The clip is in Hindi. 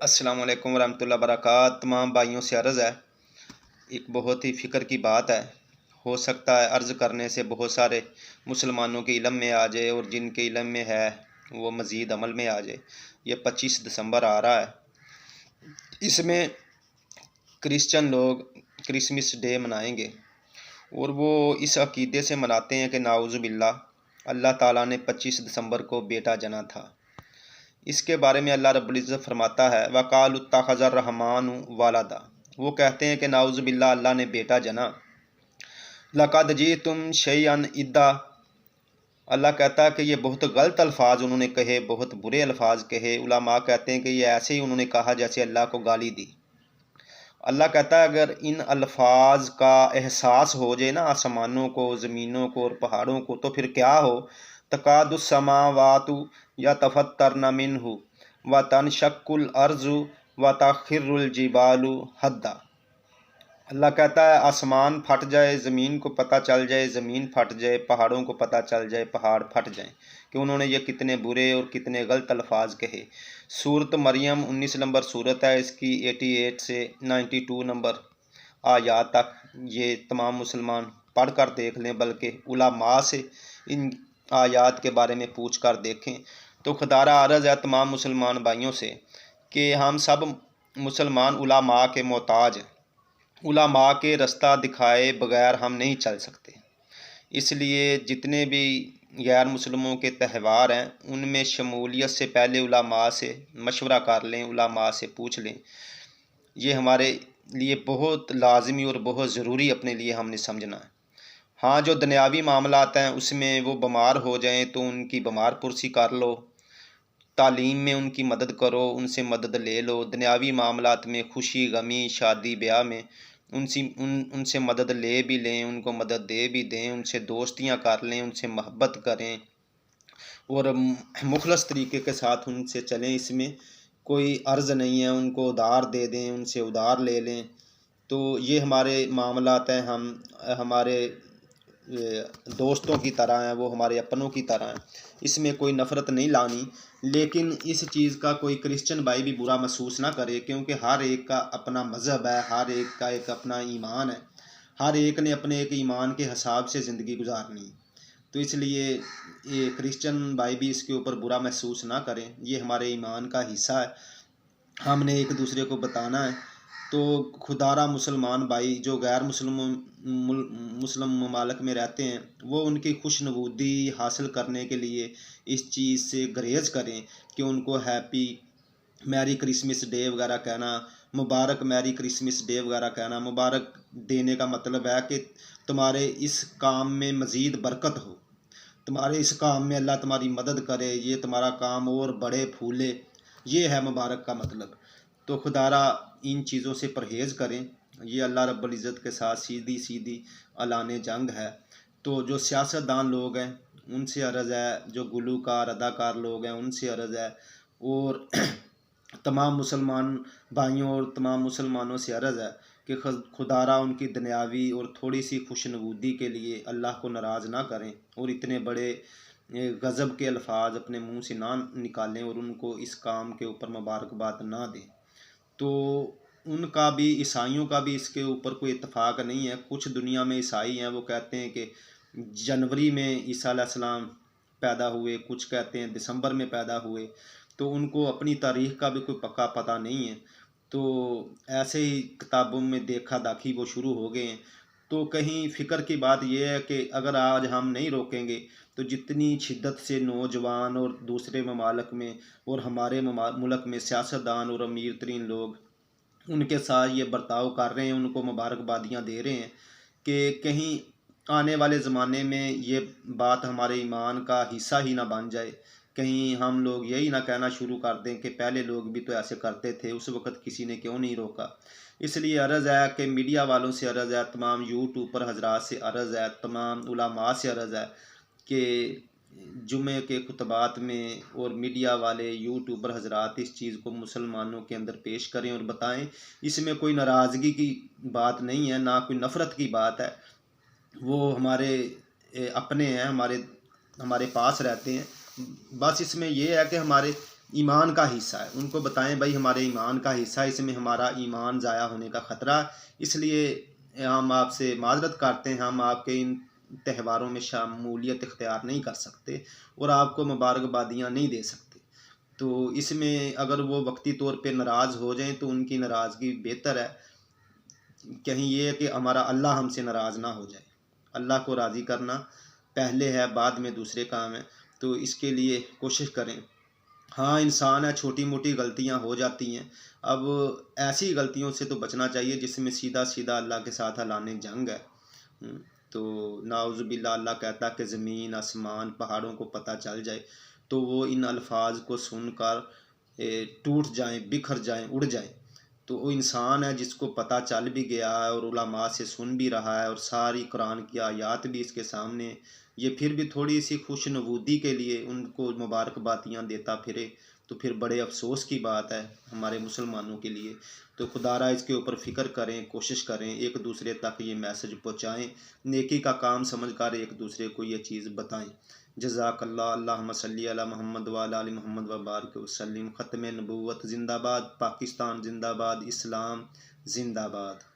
अस्सलाम वालेकुम रहमतुल्लाहि बरकात। तमाम भाइयों से अर्ज़ है, एक बहुत ही फ़िक्र की बात है। हो सकता है अर्ज़ करने से बहुत सारे मुसलमानों के इल्म में आ जाए और जिनके इल्म में है वो मज़ीद अमल में आ जाए। ये 25 दिसंबर आ रहा है। इसमें क्रिश्चियन लोग क्रिसमस डे मनाएंगे और वो इस अक़ीदे से मनाते हैं कि नाउज़ु बिल्लाह अल्लाह ताला ने 25 दिसंबर को बेटा जना था। इसके बारे में अल्लाह रब्बुल इज़्ज़त फरमाता है, वक़ालू इत्तख़ज़र रहमानु वलदा। वो कहते हैं कि नाउज़ु बिल्लाह अल्लाह ने बेटा जना। लक़द जीतुम शैअन इद्दा। अल्लाह कहता है कि ये बहुत गलत अल्फाज उन्होंने कहे, बहुत बुरे अल्फाज कहे। उलमा कहते हैं कि ये ऐसे ही उन्होंने कहा जैसे अल्लाह को गाली दी। अल्लाह कहता है अगर इन अल्फाज का एहसास हो जाए ना आसमानों को, ज़मीनों को और पहाड़ों को, तो फिर क्या हो। तकादुस्समावातु यतफ़त्तरन मिन्हु व तनशक्कुल अर्ज़ु व तख़िर्रुल जिबालु हद्दा। अल्लाह कहता है आसमान फट जाए, ज़मीन को पता चल जाए, ज़मीन फट जाए, पहाड़ों को पता चल जाए, पहाड़ फट जाएं कि उन्होंने ये कितने बुरे और कितने गलत अल्फाज कहे। सूरत मरियम 19 नंबर सूरत है, इसकी 88 से 92 नंबर आयात तक ये तमाम मुसलमान पढ़ कर देख लें, बल्कि उलमा से इन आयात के बारे में पूछ कर देखें। तो खुदारा अर्ज़ है तमाम मुसलमान भाइयों से कि हम सब मुसलमान उलमा के मोहताज, उलमा के रास्ता दिखाए बगैर हम नहीं चल सकते। इसलिए जितने भी गैर मुसलमों के त्यौहार हैं उनमें शमूलियत से पहले उलमा से मशवरा कर लें, उलमा से पूछ लें। ये हमारे लिए बहुत लाजमी और बहुत ज़रूरी अपने लिए हमने समझना है। हाँ, जो दुनियावी मामलात हैं उसमें वो बीमार हो जाएं तो उनकी बीमार पुरसी कर लो, तालीम में उनकी मदद करो, उनसे मदद ले लो। दुनियावी मामलात में खुशी गमी शादी ब्याह में उनसे मदद ले भी लें, उनको मदद दे भी दें, उनसे दोस्तियाँ कर लें, उनसे मोहब्बत करें और मुखलस तरीके के साथ उनसे चलें। इसमें कोई अर्ज़ नहीं है, उनको उधार दे दें, उनसे उधार ले लें। तो ये हमारे मामलात हैं, हम हमारे दोस्तों की तरह हैं, वो हमारे अपनों की तरह हैं। इसमें कोई नफ़रत नहीं लानी, लेकिन इस चीज़ का कोई क्रिश्चियन भाई भी बुरा महसूस ना करे, क्योंकि हर एक का अपना मज़हब है, हर एक का एक अपना ईमान है, हर एक ने अपने एक ईमान के हिसाब से ज़िंदगी गुजारनी। तो इसलिए ये क्रिश्चियन भाई भी इसके ऊपर बुरा महसूस ना करें, ये हमारे ईमान का हिस्सा है, हमने एक दूसरे को बताना है। तो खुदारा मुसलमान भाई जो गैर मुस्लिम ममालिक में रहते हैं वो उनकी खुशनुदी हासिल करने के लिए इस चीज़ से गुरेज करें कि उनको हैप्पी मैरी क्रिसमस डे वगैरह कहना, मुबारक मैरी क्रिसमस डे वगैरह कहना। मुबारक देने का मतलब है कि तुम्हारे इस काम में मज़ीद बरकत हो, तुम्हारे इस काम में अल्लाह तुम्हारी मदद करे, ये तुम्हारा काम और बड़े फूले, ये है मुबारक का मतलब। तो खुदारा इन चीज़ों से परहेज़ करें, ये अल्लाह रब्बुल इज़्ज़त के साथ सीधी सीधी अलाने जंग है। तो जो सियासतदान लोग हैं उनसे अर्ज़ है, जो गुलूकार अदाकार लोग हैं उनसे अर्ज़ है, और तमाम मुसलमान भाइयों और तमाम मुसलमानों से अर्ज़ है कि खुदारा उनकी दुनियावी और थोड़ी सी खुशनुदी के लिए अल्लाह को नाराज़ ना करें और इतने बड़े गज़ब के अल्फाज अपने मुंह से ना निकालें और उनको इस काम के ऊपर मुबारकबाद ना दें। तो उनका भी, ईसाइयों का भी इसके ऊपर कोई इत्तफाक नहीं है। कुछ दुनिया में ईसाई हैं वो कहते हैं कि जनवरी में ईसा अलैहिस्सलाम पैदा हुए, कुछ कहते हैं दिसंबर में पैदा हुए। तो उनको अपनी तारीख़ का भी कोई पक्का पता नहीं है। तो ऐसे ही किताबों में देखा दाखी वो शुरू हो गए हैं। तो कहीं फ़िक्र की बात यह है कि अगर आज हम नहीं रोकेंगे तो जितनी शिद्दत से नौजवान और दूसरे ममालिक में और हमारे मुल्क में सियासतदान और अमीर तरीन लोग उनके साथ ये बर्ताव कर रहे हैं, उनको मुबारकबादियाँ दे रहे हैं, कि कहीं आने वाले ज़माने में ये बात हमारे ईमान का हिस्सा ही ना बन जाए। कहीं हम लोग यही ना कहना शुरू कर दें कि पहले लोग भी तो ऐसे करते थे, उस वक़्त किसी ने क्यों नहीं रोका। इसलिए अर्ज़ है कि मीडिया वालों से अर्ज़ है, तमाम यूट्यूबर हजरात से अर्ज़ है, तमाम उलमा से अर्ज़ है कि जुमे के खुतबात में और मीडिया वाले यूट्यूबर हजरात इस चीज़ को मुसलमानों के अंदर पेश करें और बताएं। इसमें कोई नाराज़गी की बात नहीं है, ना कोई नफ़रत की बात है। वो हमारे अपने हैं, हमारे पास रहते हैं। बस इसमें यह है कि हमारे ईमान का हिस्सा है। उनको बताएं भाई हमारे ईमान का हिस्सा है, इसमें हमारा ईमान ज़ाया होने का ख़तरा है, इसलिए हम आपसे माजरत करते हैं, हम आपके इन त्यौहारों में शमूलियत इख्तियार नहीं कर सकते और आपको मुबारकबादियाँ नहीं दे सकते। तो इसमें अगर वो वक्ती तौर पे नाराज़ हो जाएं तो उनकी नाराज़गी बेहतर है। कहीं ये है कि हमारा अल्लाह हमसे नाराज़ ना हो जाए। अल्लाह को राज़ी करना पहले है, बाद में दूसरे काम है। तो इसके लिए कोशिश करें। हाँ, इंसान है, छोटी मोटी गलतियां हो जाती हैं। अब ऐसी गलतियों से तो बचना चाहिए जिसमें सीधा सीधा अल्लाह के साथ ऐलान जंग है। तो नाउज़ुबिल्लाह, अल्लाह कहता है कि ज़मीन आसमान पहाड़ों को पता चल जाए तो वो इन अल्फाज को सुनकर टूट जाएं, बिखर जाएं, उड़ जाएं। तो वो इंसान है जिसको पता चल भी गया है और उलमा से सुन भी रहा है और सारी कुरान की आयत भी इसके सामने, ये फिर भी थोड़ी सी खुशनबूदी के लिए उनको मुबारकबादियाँ देता फिरे, तो फिर बड़े अफसोस की बात है हमारे मुसलमानों के लिए। तो खुदारा इसके ऊपर फ़िक्र करें, कोशिश करें, एक दूसरे तक ये मैसेज पहुँचाएँ, नेकी का काम समझकर एक दूसरे को ये चीज़ बताएँ। जज़ाकल्लाह। अल्लाहुम्मा सल्ली अला मुहम्मद व अला आलि मुहम्मद व बारिक वसल्लिम। ख़त्म नबूवत ज़िंदाबाद, पाकिस्तान ज़िंदाबाद, इस्लाम ज़िंदाबाद।